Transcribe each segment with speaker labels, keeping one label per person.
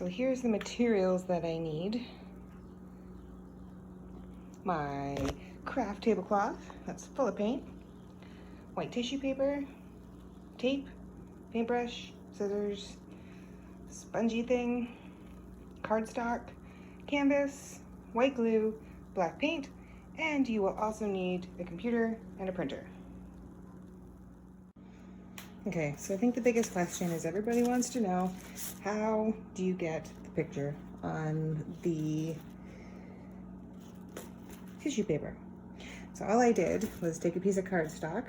Speaker 1: So here's the materials that I need. My craft tablecloth, that's full of paint, white tissue paper, tape, paintbrush, scissors, spongy thing, cardstock, canvas, white glue, black paint, and you will also need a computer and a printer. Okay, so I think the biggest question is everybody wants to know, how do you get the picture on the tissue paper? So all I did was take a piece of cardstock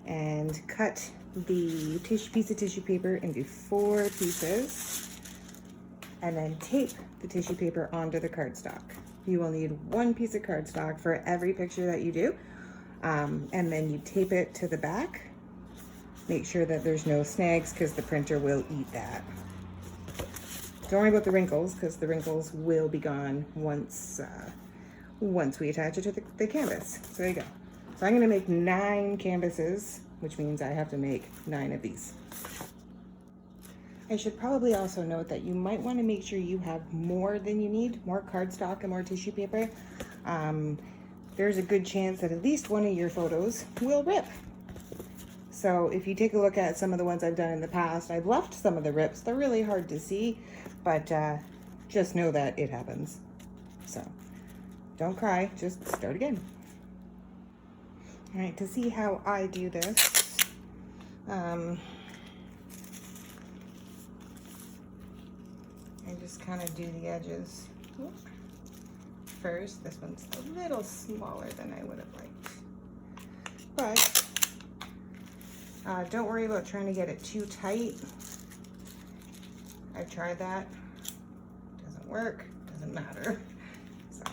Speaker 1: and cut the piece of tissue paper into 4 pieces and then tape the tissue paper onto the cardstock. You will need 1 piece of cardstock for every picture that you do, and then you tape it to the back. Make sure that there's no snags because the printer will eat that. Don't worry about the wrinkles because the wrinkles will be gone once we attach it to the canvas. So there you go. So I'm gonna make 9 canvases, which means I have to make 9 of these. I should probably also note that you might want to make sure you have more than you need, more cardstock and more tissue paper. There's a good chance that at least one of your photos will rip. So if you take a look at some of the ones I've done in the past, I've left some of the rips. They're really hard to see, but just know that it happens. So don't cry, just start again. All right, to see how I do this, I just kind of do the edges first. This one's a little smaller than I would have liked, but don't worry about trying to get it too tight. I've tried that, doesn't work, doesn't matter. So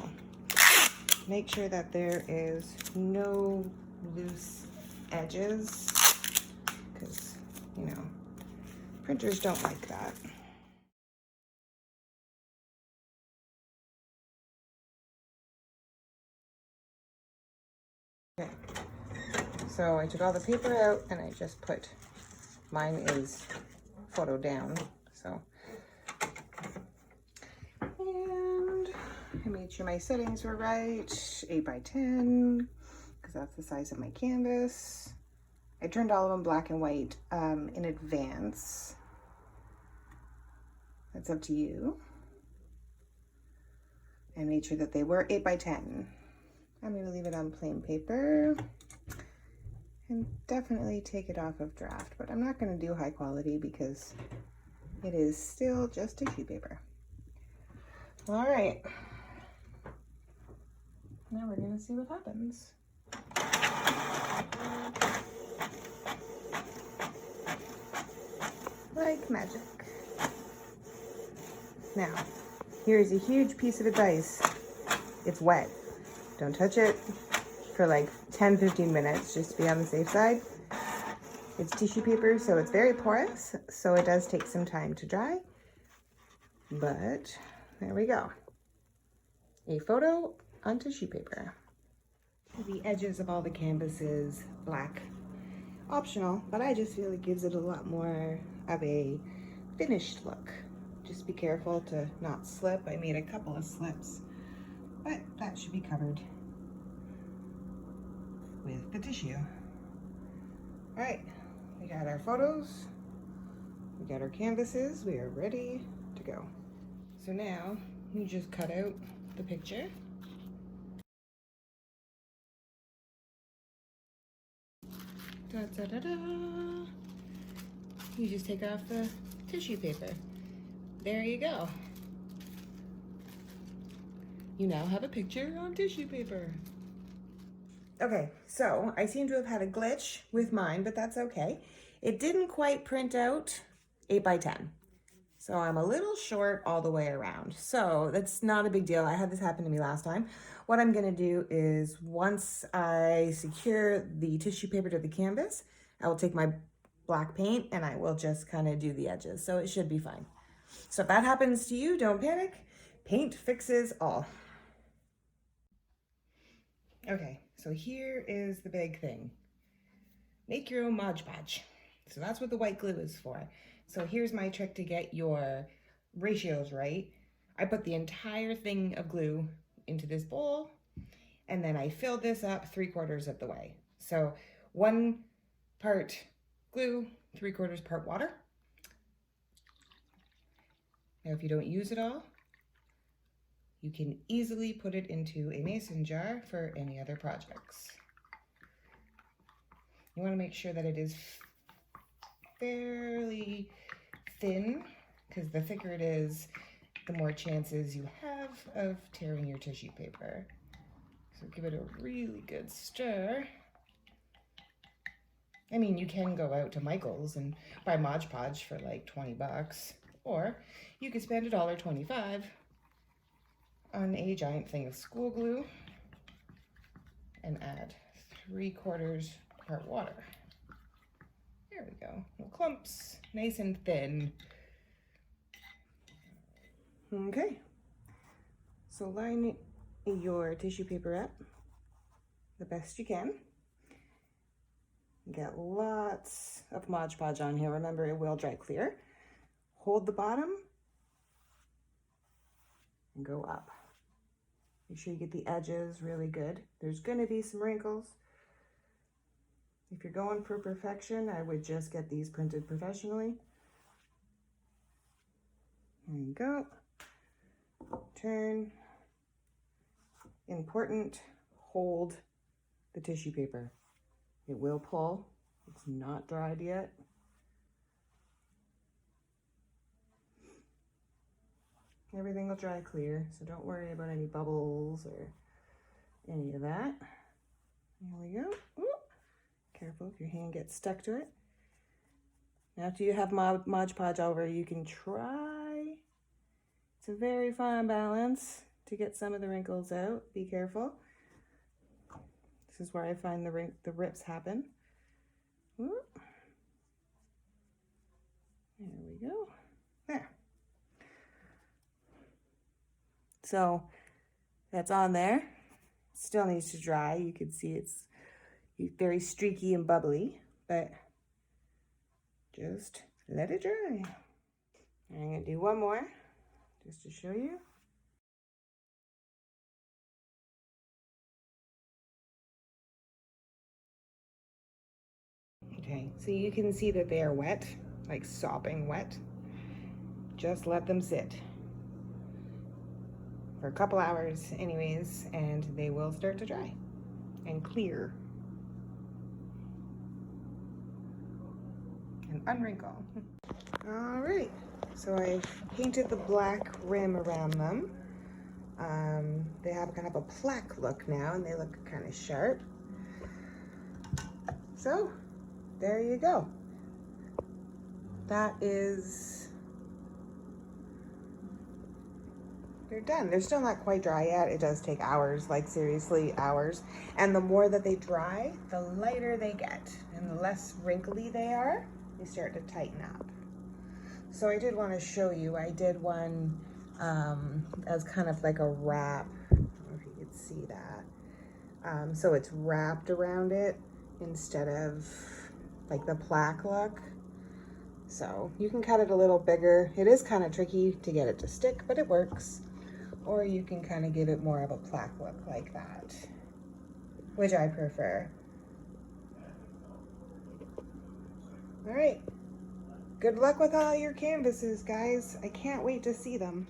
Speaker 1: make sure that there is no loose edges, because, you know, printers don't like that. Okay, so I took all the paper out and I just put, mine is photo down, so. And I made sure my settings were right, 8x10, because that's the size of my canvas. I turned all of them black and white in advance. That's up to you. I made sure that they were 8x10. I'm going to leave it on plain paper and definitely take it off of draft, but I'm not going to do high quality because it is still just tissue paper. All right, now we're going to see what happens. Like magic. Now, here's a huge piece of advice. It's wet. Don't touch it for like 10-15 minutes just to be on the safe side. It's tissue paper, so it's very porous, so it does take some time to dry. But there we go. A photo on tissue paper. The edges of all the canvas is black. Optional, but I just feel it gives it a lot more of a finished look. Just be careful to not slip. I made a couple of slips, but that should be covered with the tissue. All right, we got our photos, we got our canvases, we are ready to go. So now you just cut out the picture. Da, da, da, da. You just take off the tissue paper. There you go. You now have a picture on tissue paper. Okay, so I seem to have had a glitch with mine, but that's okay. It didn't quite print out 8x10. So I'm a little short all the way around. So that's not a big deal. I had this happen to me last time. What I'm gonna do is once I secure the tissue paper to the canvas, I will take my black paint and I will just kind of do the edges. So it should be fine. So if that happens to you, don't panic. Paint fixes all. Okay, so here is the big thing. Make your own Mod Podge. So that's what the white glue is for. So here's my trick to get your ratios right, I put the entire thing of glue into this bowl, and then I filled this up 3/4 of the way. So 1 part glue, 3/4 part water. Now if you don't use it all, you can easily put it into a mason jar for any other projects. You want to make sure that it is fairly thin, because the thicker it is, the more chances you have of tearing your tissue paper. So give it a really good stir. I mean, you can go out to Michael's and buy Mod Podge for like 20 bucks, or you could spend $1.25 on a giant thing of school glue and add 3/4 part water. There we go. No clumps, nice and thin. Okay, so line your tissue paper up the best you can. Get lots of Mod Podge on here. Remember, it will dry clear. Hold the bottom and go up. Make sure you get the edges really good. There's going to be some wrinkles. If you're going for perfection, I would just get these printed professionally. There you go. Turn. Important, hold the tissue paper. It will pull. It's not dried yet. Everything will dry clear, so don't worry about any bubbles or any of that. There we go. Ooh. Careful if your hand gets stuck to it. Now after you have Mod Podge over, you can try. It's a very fine balance to get some of the wrinkles out. Be careful. This is where I find the rips happen. Ooh. There we go. There. So that's on there. Still needs to dry. You can see it's very streaky and bubbly, but just let it dry. I'm gonna do one more just to show you. Okay, so you can see that they are wet, like sopping wet. Just let them sit for a couple hours anyways, and they will start to dry and clear and unwrinkle. All right, so I painted the black rim around them. They have kind of a plaque look now, and they look kind of sharp. So there you go. That is, they're done. They're still not quite dry yet. It does take hours, like seriously hours. And the more that they dry, the lighter they get, and the less wrinkly they are, they start to tighten up. So I did want to show you, I did one as kind of like a wrap. I don't know if you could see that. So it's wrapped around it instead of like the plaque look. So you can cut it a little bigger. It is kind of tricky to get it to stick, but it works. Or you can kind of give it more of a plaque look like that, which I prefer. All right, good luck with all your canvases, guys. I can't wait to see them.